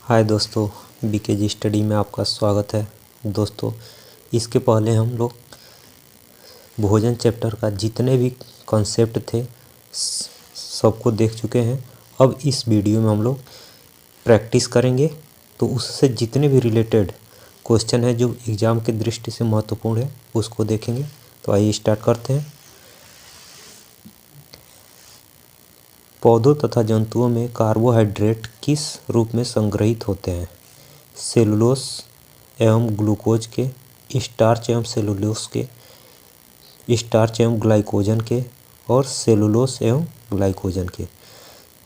हाय दोस्तों, बीकेजी स्टडी में आपका स्वागत है। दोस्तों, इसके पहले हम लोग भोजन चैप्टर का जितने भी कॉन्सेप्ट थे सबको देख चुके हैं। अब इस वीडियो में हम लोग प्रैक्टिस करेंगे, तो उससे जितने भी रिलेटेड क्वेश्चन है जो एग्ज़ाम के दृष्टि से महत्वपूर्ण है उसको देखेंगे। तो आइए स्टार्ट करते हैं। पौधों तथा जंतुओं में कार्बोहाइड्रेट किस रूप में संग्रहित होते हैं? सेलुलोज एवं ग्लूकोज के, स्टार्च एवं सेलुलोज के, स्टार्च एवं ग्लाइकोजन के और सेलुलोज एवं ग्लाइकोजन के।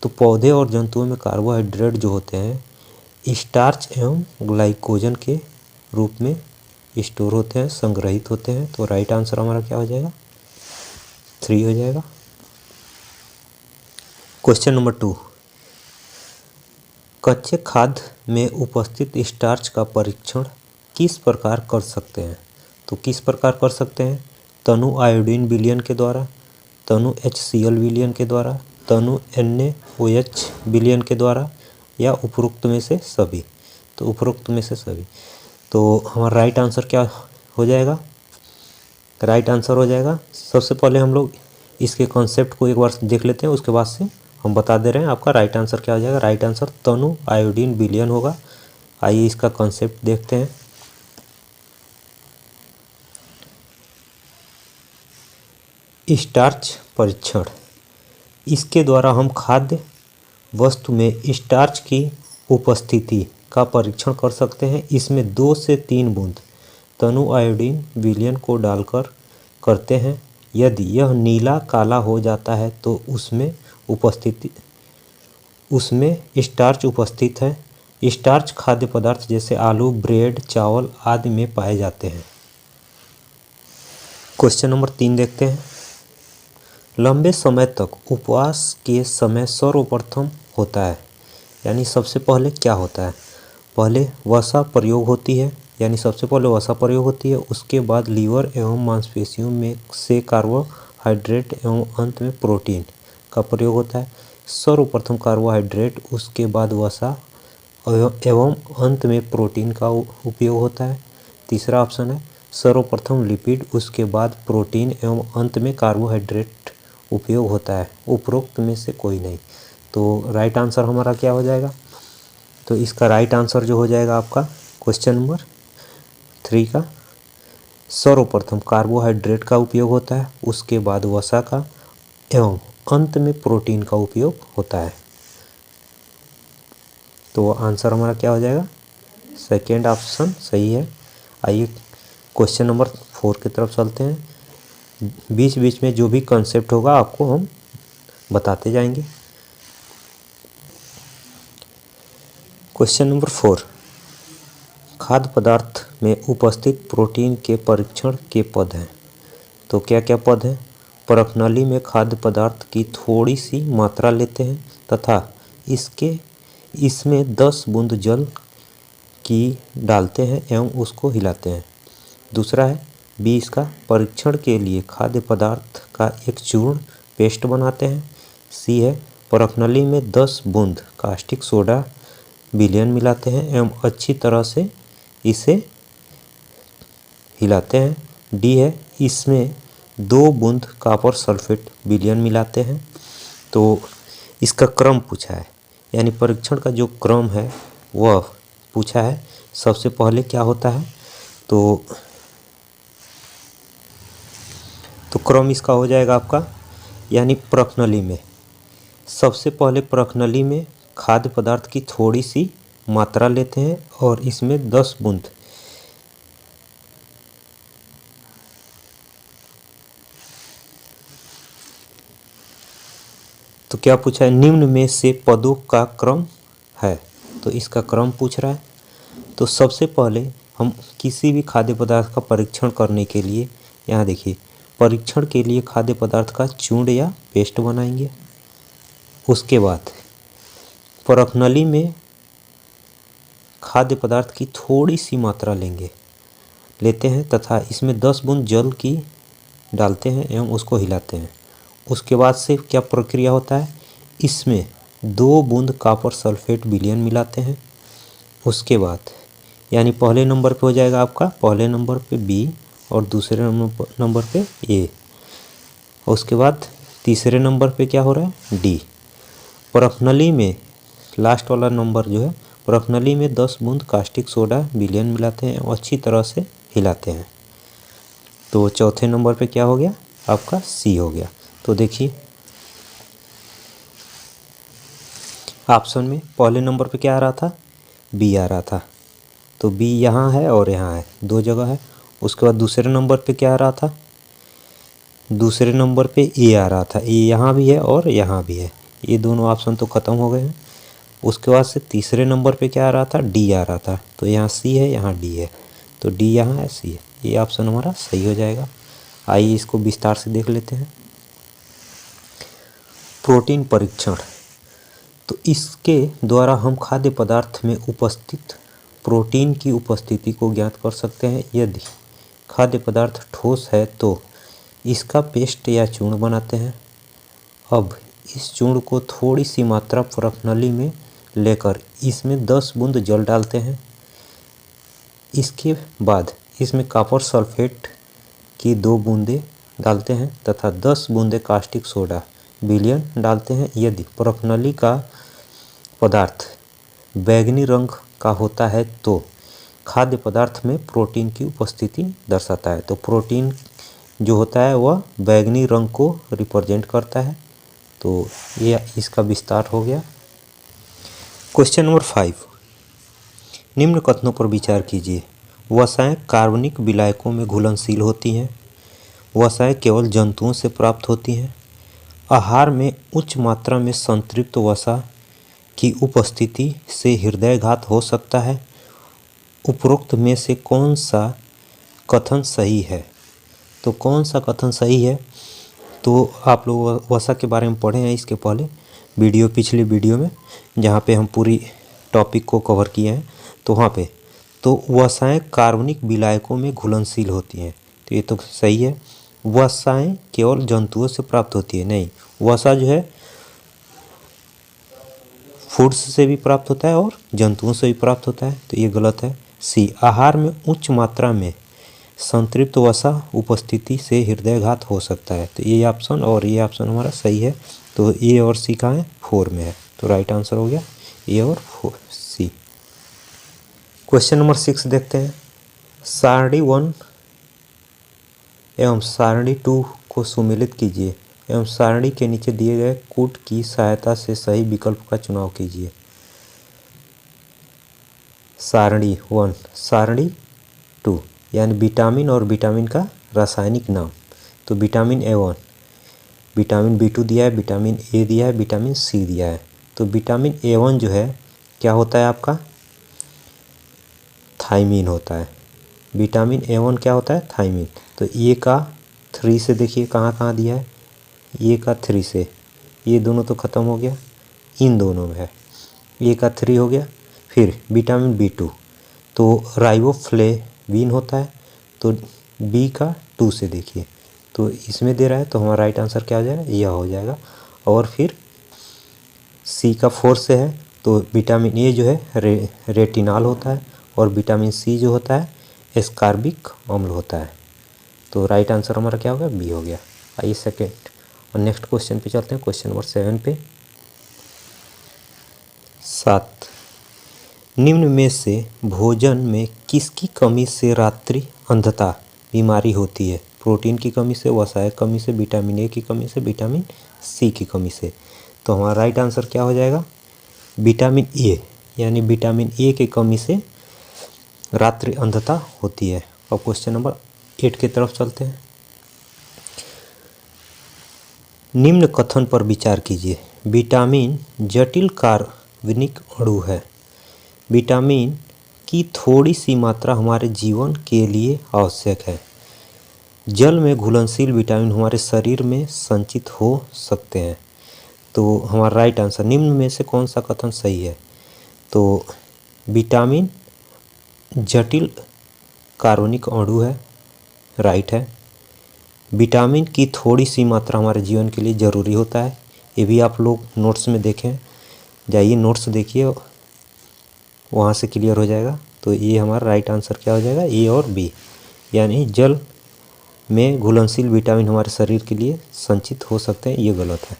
तो पौधे और जंतुओं में कार्बोहाइड्रेट जो होते हैं स्टार्च एवं ग्लाइकोजन के रूप में स्टोर होते हैं, संग्रहित होते हैं। तो राइट आंसर हमारा क्या हो जाएगा? 3 हो जाएगा। क्वेश्चन नंबर 2, कच्चे खाद्य में उपस्थित स्टार्च का परीक्षण किस प्रकार कर सकते हैं? तो किस प्रकार कर सकते हैं? तनु आयोडीन विलयन के द्वारा, तनु HCl विलयन के द्वारा, तनु NaOH विलयन के द्वारा या उपरोक्त में से सभी। तो उपरोक्त में से सभी। तो हमारा राइट आंसर क्या हो जाएगा? राइट आंसर हो जाएगा, सबसे पहले हम लोग इसके कॉन्सेप्ट को एक बार देख लेते हैं, उसके बाद से हम बता दे रहे हैं आपका राइट आंसर क्या हो जाएगा। राइट आंसर तनु आयोडीन विलयन होगा। आइए इसका कॉन्सेप्ट देखते हैं। स्टार्च परीक्षण, इसके द्वारा हम खाद्य वस्तु में स्टार्च की उपस्थिति का परीक्षण कर सकते हैं। इसमें 2 से 3 बूंद तनु आयोडीन विलयन को डालकर करते हैं। यदि यह नीला काला हो जाता है तो उसमें स्टार्च उपस्थित है। स्टार्च खाद्य पदार्थ जैसे आलू, ब्रेड, चावल आदि में पाए जाते हैं। क्वेश्चन नंबर 3 देखते हैं। लंबे समय तक उपवास के समय सर्वप्रथम होता है, यानी सबसे पहले क्या होता है? पहले वसा प्रयोग होती है, यानी सबसे पहले वसा प्रयोग होती है। उसके बाद लीवर एवं मांसपेशियों में से कार्बोहाइड्रेट एवं अंत में प्रोटीन का प्रयोग होता है। सर्वप्रथम कार्बोहाइड्रेट, उसके बाद वसा एवं अंत में प्रोटीन का उपयोग होता है। तीसरा ऑप्शन है सर्वप्रथम लिपिड, उसके बाद प्रोटीन एवं अंत में कार्बोहाइड्रेट उपयोग होता है। उपरोक्त में से कोई नहीं। तो राइट आंसर हमारा क्या हो जाएगा? तो इसका राइट आंसर जो हो जाएगा आपका क्वेश्चन नंबर 3 का सर्वप्रथम कार्बोहाइड्रेट का उपयोग होता है, उसके बाद वसा का एवं अंत में प्रोटीन का उपयोग होता है। तो आंसर हमारा क्या हो जाएगा? सेकेंड ऑप्शन सही है। आइए क्वेश्चन नंबर 4 की तरफ चलते हैं। बीच बीच में जो भी कॉन्सेप्ट होगा आपको हम बताते जाएंगे। क्वेश्चन नंबर 4, खाद्य पदार्थ में उपस्थित प्रोटीन के परीक्षण के पद हैं। तो क्या क्या पद हैं? परखनली में खाद्य पदार्थ की थोड़ी सी मात्रा लेते हैं तथा इसमें 10 बूंद जल की डालते हैं एवं उसको हिलाते हैं। दूसरा है बी, इसका परीक्षण के लिए खाद्य पदार्थ का एक चूर्ण पेस्ट बनाते हैं। सी है परखनली में 10 बूंद कास्टिक सोडा विलयन मिलाते हैं एवं अच्छी तरह से इसे हिलाते हैं। डी है इसमें 2 बूंद कॉपर सल्फेट विलयन मिलाते हैं। तो इसका क्रम पूछा है, यानी परीक्षण का जो क्रम है वह पूछा है। सबसे पहले क्या होता है? तो क्रम इसका हो जाएगा आपका, यानी परखनली में सबसे पहले परखनली में खाद्य पदार्थ की थोड़ी सी मात्रा लेते हैं और इसमें 10 बूंद तो क्या पूछा है? निम्न में से पदों का क्रम है। तो इसका क्रम पूछ रहा है। तो सबसे पहले हम किसी भी खाद्य पदार्थ का परीक्षण करने के लिए, यहाँ देखिए, परीक्षण के लिए खाद्य पदार्थ का चूर्ण या पेस्ट बनाएंगे। उसके बाद परखनली में खाद्य पदार्थ की थोड़ी सी मात्रा लेते हैं तथा इसमें 10 बूंद जल की डालते हैं एवं उसको हिलाते हैं। उसके बाद से क्या प्रक्रिया होता है? इसमें 2 बूंद कॉपर सल्फेट विलयन मिलाते हैं। उसके बाद यानी पहले नंबर पे हो जाएगा आपका, पहले नंबर पे बी और दूसरे नंबर पे ए। उसके बाद तीसरे नंबर पे क्या हो रहा है, डी। परखनली में लास्ट वाला नंबर जो है, परखनली में 10 बूंद कास्टिक सोडा विलयन मिलाते हैं और अच्छी तरह से हिलाते हैं। तो चौथे नंबर पे क्या हो गया आपका, सी हो गया। तो देखिए ऑप्शन में पहले नंबर पे क्या आ रहा था, बी आ रहा था। तो बी यहाँ है और यहाँ है, दो जगह है। उसके बाद दूसरे नंबर पे क्या आ रहा था, दूसरे नंबर पे ए आ रहा था। ए यहाँ भी है और यहाँ भी है, ये दोनों ऑप्शन तो ख़त्म हो गए हैं। उसके बाद से तीसरे नंबर पे क्या आ रहा था, डी आ रहा था। तो यहाँ सी है, यहाँ डी है, तो डी यहाँ है, सी है, ये ऑप्शन हमारा सही हो जाएगा। आइए इसको विस्तार से देख लेते हैं। प्रोटीन परीक्षण, तो इसके द्वारा हम खाद्य पदार्थ में उपस्थित प्रोटीन की उपस्थिति को ज्ञात कर सकते हैं। यदि खाद्य पदार्थ ठोस है तो इसका पेस्ट या चूर्ण बनाते हैं। अब इस चूर्ण को थोड़ी सी मात्रा परखनली में लेकर इसमें 10 बूंद जल डालते हैं। इसके बाद इसमें कॉपर सल्फेट की 2 बूंदें डालते हैं तथा 10 बूंदें कास्टिक सोडा विलयन डालते हैं। यदि परखनली का पदार्थ बैंगनी रंग का होता है तो खाद्य पदार्थ में प्रोटीन की उपस्थिति दर्शाता है। तो प्रोटीन जो होता है वह बैंगनी रंग को रिप्रेजेंट करता है। तो ये इसका विस्तार हो गया। क्वेश्चन नंबर 5, निम्न कथनों पर विचार कीजिए। वसाएं कार्बनिक विलायकों में घुलनशील होती हैं। वसाएं केवल जंतुओं से प्राप्त होती हैं। आहार में उच्च मात्रा में संतृप्त वसा की उपस्थिति से हृदयघात हो सकता है। उपरोक्त में से कौन सा कथन सही है? तो कौन सा कथन सही है? तो आप लोग वसा के बारे में पढ़े हैं इसके पहले पिछली वीडियो में, जहाँ पे हम पूरी टॉपिक को कवर किए हैं। तो वहाँ पे तो वसाएं कार्बनिक विलायकों में घुलनशील होती हैं, तो ये तो सही है। वसाएं केवल जंतुओं से प्राप्त होती है, नहीं, वसा जो है फूड्स से भी प्राप्त होता है और जंतुओं से भी प्राप्त होता है, तो ये गलत है। सी, आहार में उच्च मात्रा में संतृप्त वसा उपस्थिति से हृदयघात हो सकता है, तो ये ऑप्शन और ये ऑप्शन हमारा सही है। तो ए और सी कहाँ है, 4 में है, तो राइट आंसर हो गया ए और 4 सी। क्वेश्चन नंबर 6 देखते हैं। सारणी 1 एवं सारणी 2 को सुमेलित कीजिए एवं सारणी के नीचे दिए गए कूट की सहायता से सही विकल्प का चुनाव कीजिए। सारणी 1, सारणी 2 यानी विटामिन और विटामिन का रासायनिक नाम। तो विटामिन A1, विटामिन B2 दिया है, विटामिन ए दिया है, विटामिन सी दिया है। तो विटामिन A1 जो है क्या होता है आपका, थायमीन होता है। विटामिन A1 क्या होता है, थायमीन। तो ए का 3 से देखिए कहाँ कहाँ दिया है, ए का 3 से, ये दोनों तो ख़त्म हो गया, इन दोनों में है। ए का 3 हो गया। फिर विटामिन B2 तो राइबोफ्लेविन होता है, तो बी का 2 से देखिए, तो इसमें दे रहा है, तो हमारा राइट आंसर क्या हो जाएगा, यह हो जाएगा। और फिर सी का 4 से है, तो विटामिन ए जो है रेटिनॉल होता है और विटामिन सी जो होता है एस्कॉर्बिक अम्ल होता है। तो राइट आंसर हमारा क्या हो गया, बी हो गया। आइए सेकेंड और नेक्स्ट क्वेश्चन पे चलते हैं, क्वेश्चन नंबर 7 पे। 7, निम्न में से भोजन में किसकी कमी से रात्रि अंधता बीमारी होती है? प्रोटीन की कमी से, वसा कमी से, विटामिन ए की कमी से, विटामिन सी की कमी से। तो हमारा राइट आंसर क्या हो जाएगा, विटामिन ए, यानी विटामिन ए की कमी से रात्रि अंधता होती है। और क्वेश्चन नंबर 8 की तरफ चलते हैं। निम्न कथन पर विचार कीजिए। विटामिन जटिल कार्बनिक अणु है। विटामिन की थोड़ी सी मात्रा हमारे जीवन के लिए आवश्यक है। जल में घुलनशील विटामिन हमारे शरीर में संचित हो सकते हैं। तो हमारा राइट आंसर, निम्न में से कौन सा कथन सही है? तो विटामिन जटिल कार्बनिक अणु है, राइट है। विटामिन की थोड़ी सी मात्रा हमारे जीवन के लिए ज़रूरी होता है, ये भी आप लोग नोट्स में देखें, जाइए नोट्स देखिए वहाँ से क्लियर हो जाएगा। तो ये हमारा राइट आंसर क्या हो जाएगा, ए और बी, यानी जल में घुलनशील विटामिन हमारे शरीर के लिए संचित हो सकते हैं, ये गलत है।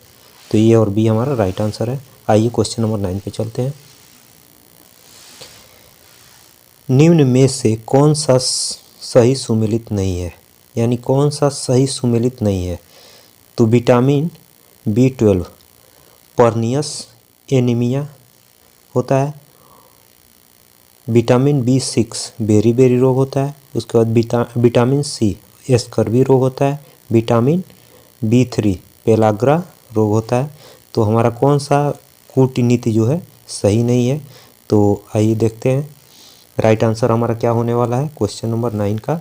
तो ए और बी हमारा राइट आंसर है। आइए क्वेश्चन नंबर 9 पे चलते हैं। निम्न में से कौन सा सही सुमेलित नहीं है, यानी कौन सा सही सुमेलित नहीं है। तो विटामिन B12 पर्नियस एनीमिया होता है, विटामिन B6 बेरी बेरी रोग होता है, उसके बाद विटामिन C स्कर्वी रोग होता है, विटामिन B3 पेलाग्रा रोग होता है। तो हमारा कौन सा कूटनीति जो है सही नहीं है। तो आइए देखते हैं राइट आंसर हमारा क्या होने वाला है क्वेश्चन नंबर 9 का,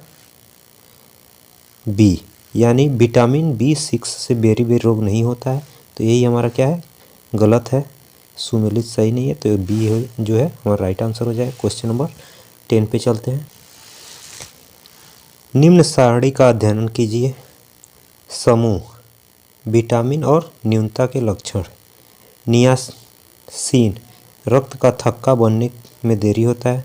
बी, यानी विटामिन B6 से बेरी बेरी रोग नहीं होता है। तो यही हमारा क्या है, गलत है, सुमेलित सही नहीं है। तो बी जो है हमारा राइट आंसर हो जाए। क्वेश्चन नंबर 10 पे चलते हैं। निम्न सारणी का अध्ययन कीजिए। समूह, विटामिन और न्यूनता के लक्षण। नियासिन रक्त का थक्का बनने में देरी होता है,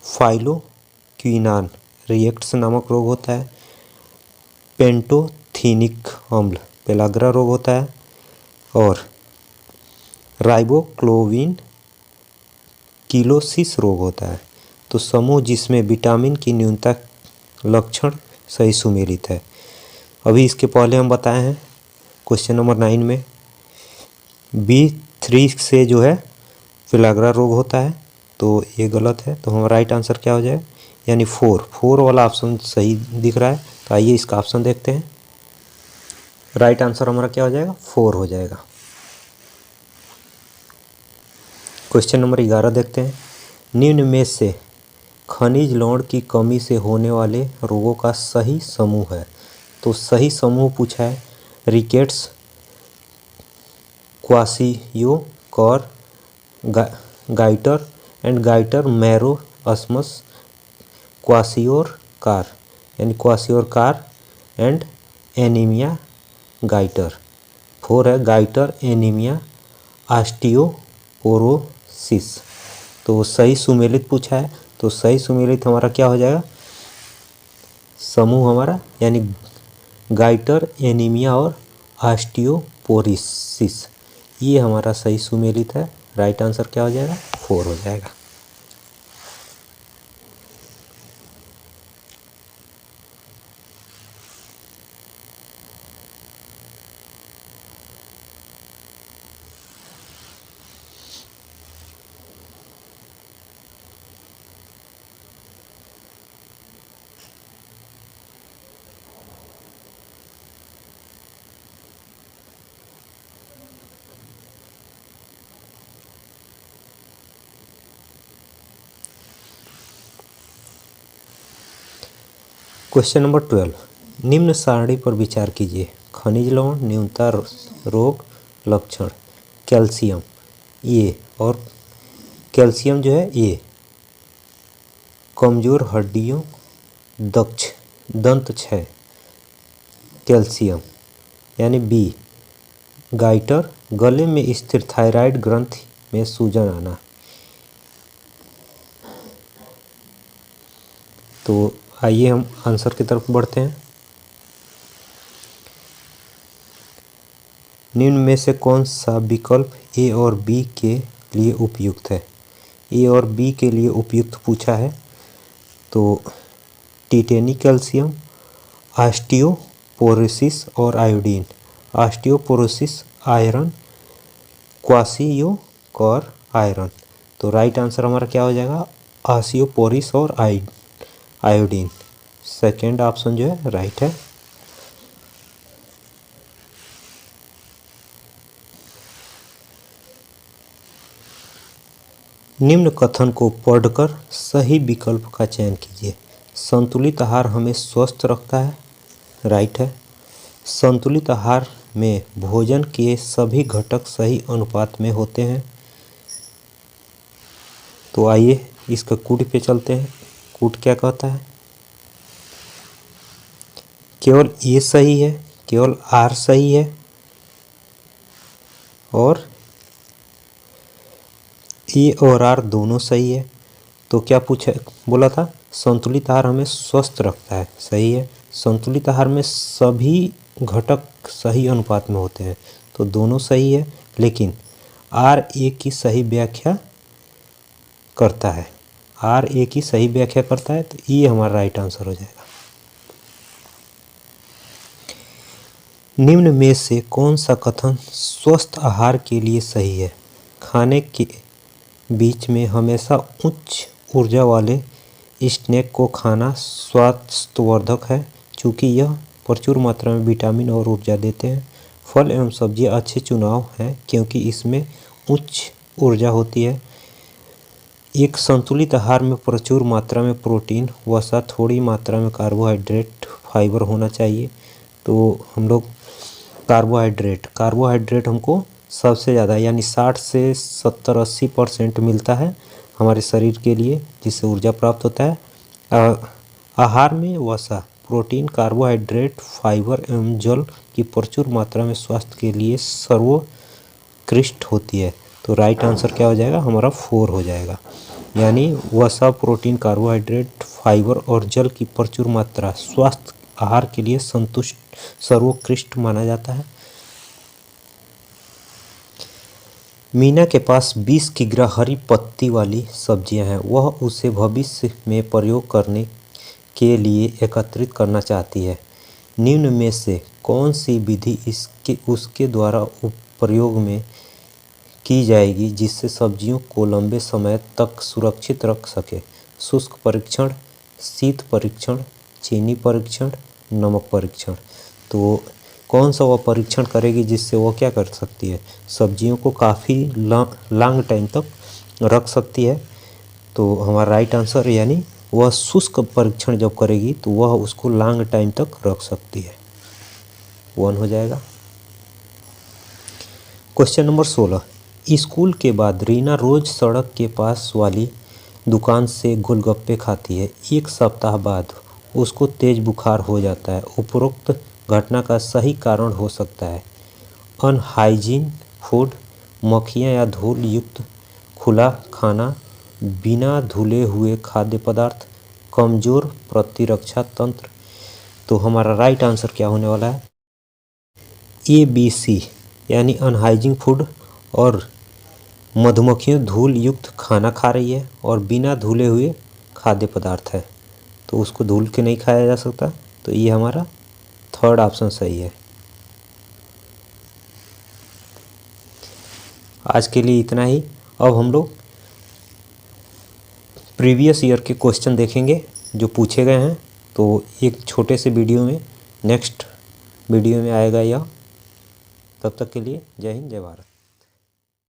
फाइलोक्विनान रिएक्ट्स नामक रोग होता है, पेंटोथेनिक अम्ल पेलाग्रा रोग होता है, और राइबोक्लोविन किलोसिस रोग होता है। तो समूह जिसमें विटामिन की न्यूनता लक्षण सही सुमेलित है। अभी इसके पहले हम बताए हैं क्वेश्चन नंबर 9 में B3 से जो है पेलाग्रा रोग होता है, तो ये गलत है। तो हमारा राइट आंसर क्या हो जाए, यानी 4 वाला ऑप्शन सही दिख रहा है। तो आइए इसका ऑप्शन देखते हैं। राइट आंसर हमारा क्या हो जाएगा, 4 हो जाएगा। क्वेश्चन नंबर 11 देखते हैं। निम्न में से खनिज लवण की कमी से होने वाले रोगों का सही समूह है। तो सही समूह पूछा है, रिकेट्स, क्वासियोकर, गाइटर एंड गाइटर मैरोअस्मस, क्वासियोरकार यानी क्वासियोरकार एंड एनीमिया गाइटर। 4 है गाइटर एनीमिया ऑस्टियोपोरोसिस। तो सही सुमेलित पूछा है। तो सही सुमेलित हमारा क्या हो जाएगा, समूह हमारा, यानी गाइटर एनीमिया और ऑस्टियोपोरोसिस, ये हमारा सही सुमेलित है। राइट आंसर क्या हो जाएगा, 4 हो जाएगा। क्वेश्चन नंबर 12, निम्न सारणी पर विचार कीजिए। खनिज लवण, न्यूनता रोग लक्षण। कैल्शियम ए, और कैल्शियम जो है ए, कमजोर हड्डियों, दक्ष दंत क्षय। कैल्शियम यानी बी, गाइटर गले में स्थिर थायराइड ग्रंथि में सूजन आना। तो आइए हम आंसर की तरफ बढ़ते हैं। निम्न में से कौन सा विकल्प ए और बी के लिए उपयुक्त है। ए और बी के लिए उपयुक्त पूछा है। तो टिटेनी कैल्शियम, ऑस्टियोपोरोसिस और iodine. Osteoporosis iron, kwashiorkor iron. तो राइट आंसर हमारा क्या हो जाएगा, ऑस्टियोपोरोसिस और आयोडीन। सेकेंड ऑप्शन जो है राइट है। निम्न कथन को पढ़कर सही विकल्प का चयन कीजिए। संतुलित आहार हमें स्वस्थ रखता है, राइट है। संतुलित आहार में भोजन के सभी घटक सही अनुपात में होते हैं। तो आइए इसका कूट पे चलते हैं। कूट क्या कहता है, केवल ए सही है, केवल आर सही है, और ए और आर दोनों सही है। तो क्या पूछा बोला था, संतुलित आहार हमें स्वस्थ रखता है, सही है। संतुलित आहार में सभी घटक सही अनुपात में होते हैं, तो दोनों सही है, लेकिन RA की सही व्याख्या करता है, RA की सही व्याख्या करता है, तो ये हमारा राइट आंसर हो जाएगा। निम्न में से कौन सा कथन स्वस्थ आहार के लिए सही है? खाने के बीच में हमेशा उच्च ऊर्जा वाले स्नैक को खाना स्वास्थ्यवर्धक है, चूँकि यह प्रचुर मात्रा में विटामिन और ऊर्जा देते हैं। फल एवं सब्जियां अच्छे चुनाव हैं क्योंकि इसमें उच्च ऊर्जा होती है। एक संतुलित आहार में प्रचुर मात्रा में प्रोटीन, वसा, थोड़ी मात्रा में कार्बोहाइड्रेट, फाइबर होना चाहिए। तो हम लोग कार्बोहाइड्रेट हमको सबसे ज़्यादा यानी 60 से 70-80% मिलता है हमारे शरीर के लिए, जिससे ऊर्जा प्राप्त होता है। आहार में वसा, प्रोटीन, कार्बोहाइड्रेट, फाइबर एवं जल की प्रचुर मात्रा में स्वास्थ्य के लिए सर्वोत्कृष्ट होती है। तो राइट आंसर क्या हो जाएगा हमारा 4 हो जाएगा, यानी वसा, प्रोटीन, कार्बोहाइड्रेट, फाइबर और जल की प्रचुर मात्रा स्वास्थ्य आहार के लिए सर्वोत्कृष्ट माना जाता है। मीना के पास 20 किग्रा हरी पत्ती वाली सब्जियां हैं, वह उसे भविष्य में प्रयोग करने के लिए एकत्रित करना चाहती है। निम्न में से कौन सी विधि उसके द्वारा प्रयोग में की जाएगी जिससे सब्जियों को लंबे समय तक सुरक्षित रख सके? शुष्क परीक्षण, शीत परीक्षण, चीनी परीक्षण, नमक परीक्षण। तो कौन सा वह परीक्षण करेगी जिससे वो क्या कर सकती है, सब्जियों को काफ़ी लॉन्ग टाइम तक रख सकती है? तो हमारा राइट आंसर यानी वह शुष्क परीक्षण जब करेगी तो वह उसको लॉन्ग टाइम तक रख सकती है, 1 हो जाएगा। क्वेश्चन नंबर 16, स्कूल के बाद रीना रोज सड़क के पास वाली दुकान से गोलगप्पे खाती है। 1 सप्ताह बाद उसको तेज बुखार हो जाता है। उपरोक्त घटना का सही कारण हो सकता है अनहाइजीन फूड, मक्खियाँ या धूल युक्त खुला खाना, बिना धुले हुए खाद्य पदार्थ, कमज़ोर प्रतिरक्षा तंत्र। तो हमारा राइट आंसर क्या होने वाला है, ABC यानी अनहाइजीन फूड, और मधुमक्खियाँ धूल युक्त खाना खा रही है और बिना धुले हुए खाद्य पदार्थ है, तो उसको धुल के नहीं खाया जा सकता। तो ये हमारा 3rd ऑप्शन सही है। आज के लिए इतना ही। अब हम लोग प्रीवियस ईयर के क्वेश्चन देखेंगे जो पूछे गए हैं, तो एक छोटे से वीडियो में नेक्स्ट वीडियो में आएगा यह। तब तक के लिए जय हिंद, जय भारत।